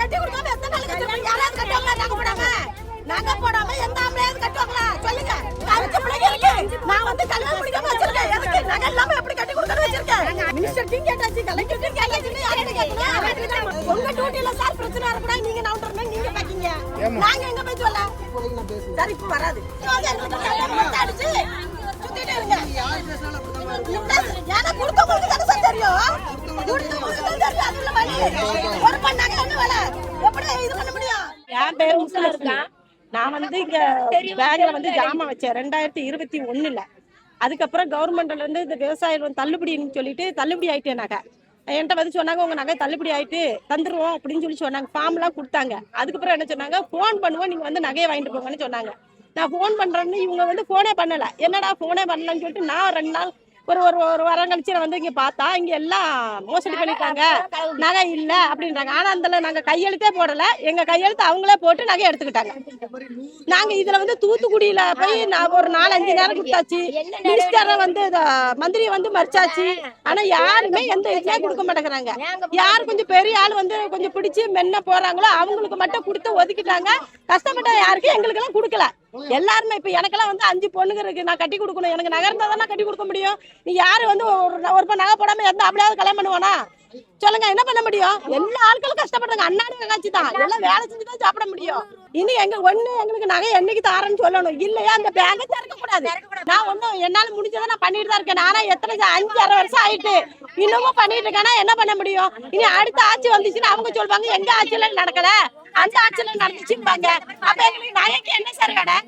கட்டி கொடுக்காம எத்தனை நாள் கட்டி யாராவது கட்டுவாங்களா? நாங்க போடாம எந்த ஆம்பளையாவது கட்டுவாங்களா சொல்லுங்க? அஞ்சு பிள்ளைங்க இருக்கு. நான் வந்து கல்யாணம் முடிக்காம வச்சிருக்கேன். எதுக்கு நகை இல்லாம எப்படி கட்டி கொடுக்கணும் வச்சிருக்கேன்? மினிஸ்டர் கேட்டாச்சு, கலெக்டர் கேட்டாச்சு, யாரும் கேட்கணும். உங்க டியூட்டில சார் பிரச்சனை வரக்கூடாது. நீங்க நவுண்டர்னா நீங்க பாக்கீங்க. நாங்க எங்க போய் சொல்ல? சரி இப்ப வராது. அடிச்சு சுத்திட்டே இருங்க. ஏன்னா கொடுத்தவங்களுக்கு தானே சார் தெரியும். கொடுத்தவங்களுக்கு தான் தெரியும். அதுல வழி ஒரு பண்ணாங்க என்ன வேலை? எப்படி இது பண்ண முடியும்? என் பேர் முஸ்லிம் இருக்கான். நான் வந்து இங்க பேங்க்ல வந்து ஜாமான் வச்சேன் 2021. அதுக்கப்புறம் கவர்மெண்ட்ல இருந்து இந்த விவசாயம் தள்ளுபடின்னு சொல்லிட்டு தள்ளுபடி ஆயிட்டேன். நகை என்கிட்ட வந்து சொன்னாங்க, உங்க நகை தள்ளுபடி ஆயிட்டு தந்துருவோம் அப்படின்னு சொல்லி சொன்னாங்க. ஃபார்ம் எல்லாம் கொடுத்தாங்க. அதுக்கப்புறம் என்ன சொன்னாங்க, போன் பண்ணுவோம், நீங்க வந்து நகையை வாங்கிட்டு போங்கன்னு சொன்னாங்க. நான் போன் பண்றேன்னு இவங்க வந்து போனே பண்ணல. என்னடா போனே பண்ணலன்னு சொல்லிட்டு நான் 2 நாள் ஒரு ஒரு வாரம் கழிச்சு நான் வந்து இங்க பார்த்தா இங்க எல்லாம் மோசடி பண்ணிட்டாங்க, நகை இல்ல அப்படின்றாங்க. ஆனா அந்த நாங்க கையெழுத்தே போடல. எங்க கையெழுத்து அவங்களே போட்டு நகை எடுத்துக்கிட்டாங்க. நாங்க இதுல வந்து தூத்துக்குடியில போய் நான் ஒரு 4-5 நேரம் கொடுத்தாச்சு. மினிஸ்டரை வந்து மந்திரியை வந்து மறிச்சாச்சு. ஆனா யாருமே எந்த இதுலயே கொடுக்க மாட்டேங்கிறாங்க. யாரு கொஞ்சம் பெரிய ஆள் வந்து கொஞ்சம் பிடிச்சு மென்ன போறாங்களோ அவங்களுக்கு மட்டும் கொடுத்து ஒதுக்கிட்டாங்க. கஷ்டப்பட்ட யாருக்கு எங்களுக்கு எல்லாம் கொடுக்கல. எல்லாருமே இப்ப எனக்கெல்லாம் வந்து 5 பொண்ணுங்க இருக்கு. நான் கட்டி கொடுக்கணும். எனக்கு நகை இருந்தா தான் கட்டி கொடுக்க முடியும். நீ யாரு வந்து ஒரு நகை போடாம எந்த அப்படியாவது கல்யாணம் பண்ணுவானா சொல்லுங்க? என்ன பண்ண முடியும்? எல்லா ஆட்களும் கஷ்டப்படுறாங்க. அண்ணாடி காட்சி தான் எல்லாம் வேலை செஞ்சுதான் சாப்பிட முடியும். இனி எங்களுக்கு நகை என்னைக்கு தாரன்னு சொல்லணும். இல்லையா அந்த பேங்க திறக்க கூடாது. நான் ஒன்னும் என்னால முடிஞ்சதை நான் பண்ணிட்டு தான் இருக்கேன். ஆனா எத்தனை 5-6 வருஷம் ஆயிட்டு இன்னமும் பண்ணிட்டு இருக்கேன்னா என்ன பண்ண முடியும்? இனி அடுத்த ஆட்சி வந்துச்சுன்னா அவங்க சொல்லுவாங்க, எங்க ஆட்சியில நடக்கல, அந்த ஆட்சியில நடந்துச்சுப்பாங்க. அப்ப எங்களுக்கு நகைக்கு என்ன சார் கடை?